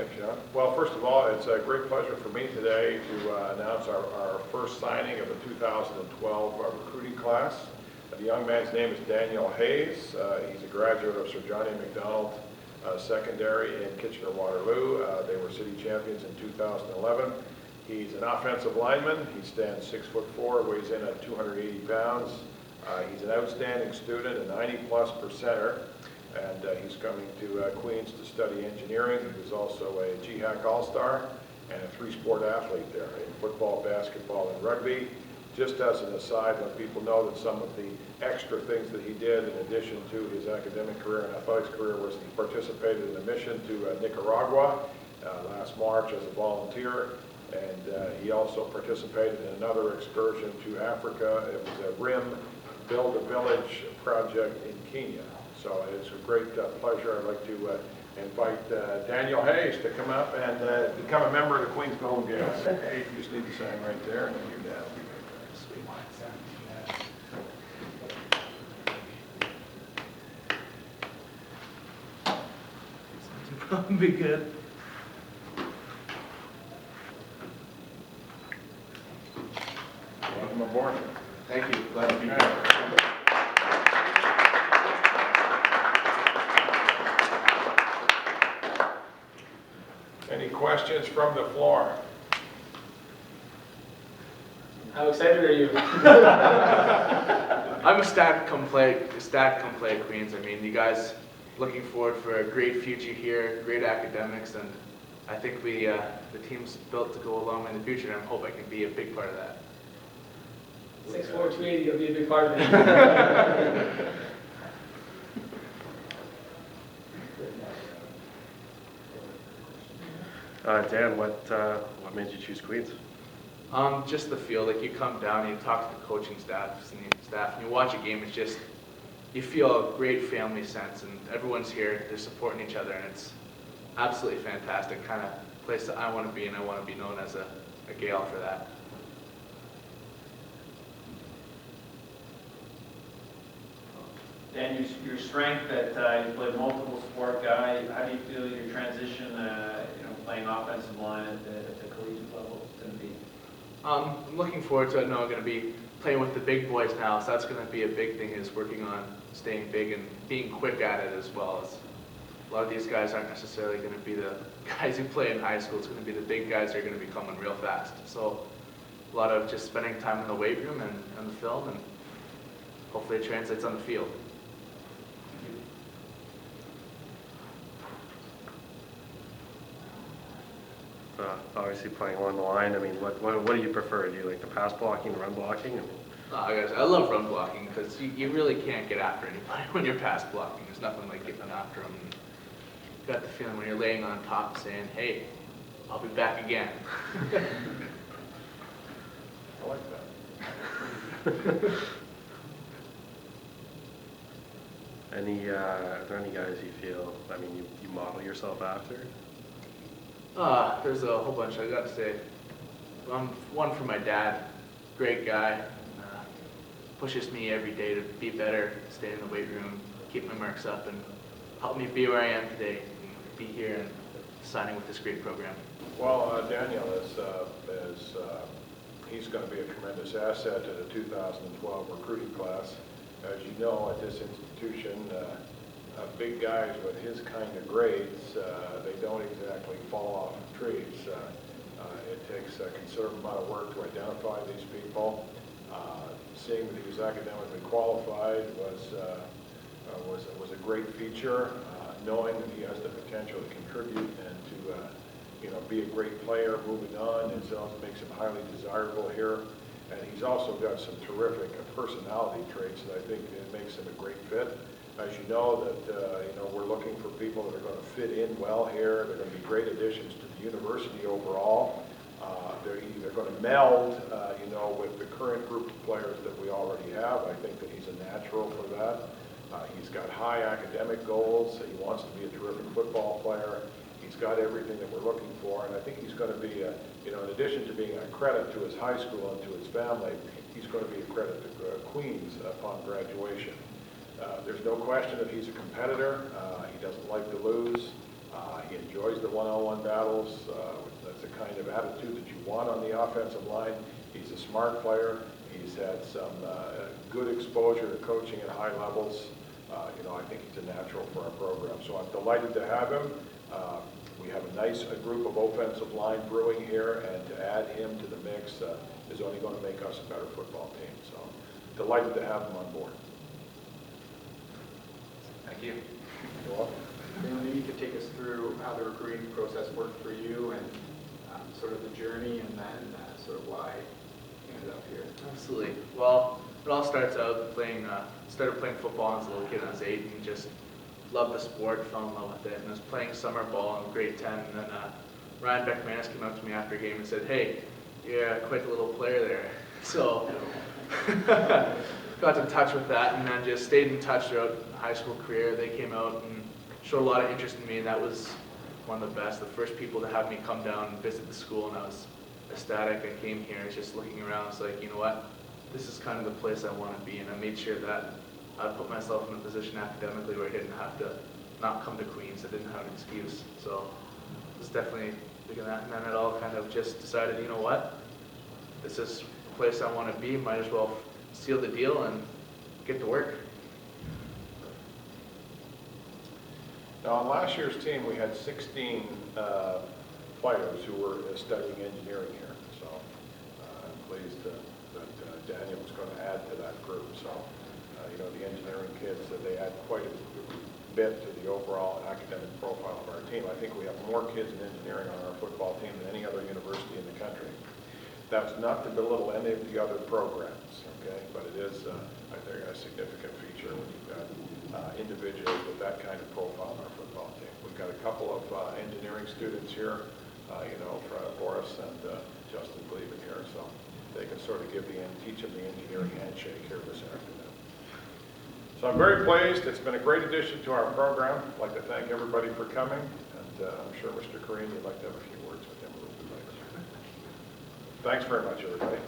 Thanks, John. Well, first of all, it's a great pleasure for me today to announce our first signing of the 2012 recruiting class. The young man's name is Daniel Hayes. He's a graduate of Sir Johnny MacDonald Secondary in Kitchener-Waterloo. They were city champions in 2011. He's an offensive lineman. He stands 6'4", weighs in at 280 pounds. He's an outstanding student, a 90-plus percenter, and he's coming to Queens to study engineering. He was also a GHAC All-Star and a three-sport athlete there in football, basketball, and rugby. Just as an aside, let people know that some of the extra things that he did in addition to his academic career and athletics career was he participated in a mission to Nicaragua last March as a volunteer, and he also participated in another excursion to Africa. It was a RIM Build a Village project in Kenya. So it's a great pleasure. I'd like to invite Daniel Hayes to come up and become a member of the Queens Golden Gaels. You just need to sign right there, and then your dad will be right there. Sweet. Be good. Welcome aboard. Thank you. Glad to be here. Any questions from the floor? How excited are you? I'm ecstatic come play Queens. I mean, you guys looking forward for a great future here, great academics, and I think the team's built to go along in the future, and I hope I can be a big part of that. 6'4", 280, you'll be a big part of it. Dan, what made you choose Queens? Just the feel. Like, you come down and you talk to the coaching staff, and you watch a game. It's just, you feel a great family sense, and everyone's here. They're supporting each other, and it's absolutely fantastic. Kind of place that I want to be, and I want to be known as a Gael for that. Dan, your strength that you played multiple sport guy, how do you feel your transition, playing offensive line at the collegiate level is going to be? I'm looking forward to it. I know I'm going to be playing with the big boys now, so that's going to be a big thing, is working on staying big and being quick at it, as well as a lot of these guys aren't necessarily going to be the guys who play in high school. It's going to be the big guys that are going to be coming real fast. So a lot of just spending time in the weight room and on the film, and hopefully it translates on the field. Obviously playing along the line, I mean, what do you prefer? Do you like the pass blocking, the run blocking? Guys, I love run blocking, because you really can't get after anybody when you're pass blocking. There's nothing like getting after them. You got the feeling when you're laying on top saying, hey, I'll be back again. I like that. Are there any guys you feel, I mean, you model yourself after? There's a whole bunch, I gotta say. One for my dad, great guy, pushes me every day to be better, stay in the weight room, keep my marks up, and help me be where I am today, and be here and signing with this great program. Well, Daniel he's going to be a tremendous asset to the 2012 recruiting class. As you know, at this institution, big guys with his kind of grades, they don't exactly fall off trees. It takes a considerable amount of work to identify these people. Seeing that he was academically qualified was a great feature. Knowing that he has the potential to contribute and to be a great player moving on, it also makes him highly desirable here. And he's also got some terrific personality traits that I think makes him a great fit. As you know, that we're looking for people that are going to fit in well here. They're going to be great additions to the university overall. They're going to meld, with the current group of players that we already have. I think that he's a natural for that. He's got high academic goals. He wants to be a terrific football player. He's got everything that we're looking for, and I think he's going to be, in addition to being a credit to his high school and to his family, he's going to be a credit to Queens upon graduation. There's no question that he's a competitor. He doesn't like to lose. He enjoys the one-on-one battles. That's the kind of attitude that you want on the offensive line. He's a smart player. He's had some good exposure to coaching at high levels. I think he's a natural for our program. So I'm delighted to have him. We have a nice group of offensive line brewing here, and to add him to the mix is only going to make us a better football team. So delighted to have him on board. Thank you. You're welcome. Maybe you could take us through how the recruiting process worked for you and sort of the journey, and then sort of why you ended up here. Absolutely. Well, it all starts out started playing football as a little kid when I was 8 and just loved the sport, fell in love with it. And I was playing summer ball in grade 10, and then Ryan Beckmanis came up to me after a game and said, "Hey, you're quite a little player there." So got in touch with that, and then just stayed in touch throughout high school career. They came out and showed a lot of interest in me, and that was one of the best. The first people to have me come down and visit the school, and I was ecstatic. I came here, just looking around, it's like, you know what? This is kind of the place I want to be, and I made sure that I put myself in a position academically where I didn't have to not come to Queens. I didn't have an excuse. So it was definitely looking at that, and then it all kind of just decided, you know what? This is the place I want to be. Might as well seal the deal and get to work. Now, on last year's team, we had 16 players who were studying engineering here. So I'm pleased that Daniel is going to add to that group. So, the engineering kids, they add quite a bit to the overall academic profile of our team. I think we have more kids in engineering on our football team than any other university in the country. That's not to belittle any of the other programs, okay? But it is, I think, a significant feature when you've got individuals with that kind of profile on our football team. We've got a couple of engineering students here, for Boris and Justin Gleaven here, so they can sort of teach them the engineering handshake here this afternoon. So I'm very pleased. It's been a great addition to our program. I'd like to thank everybody for coming, and I'm sure Mr. Kareem, you'd like to have a few words with him a little bit later. Thanks very much, everybody.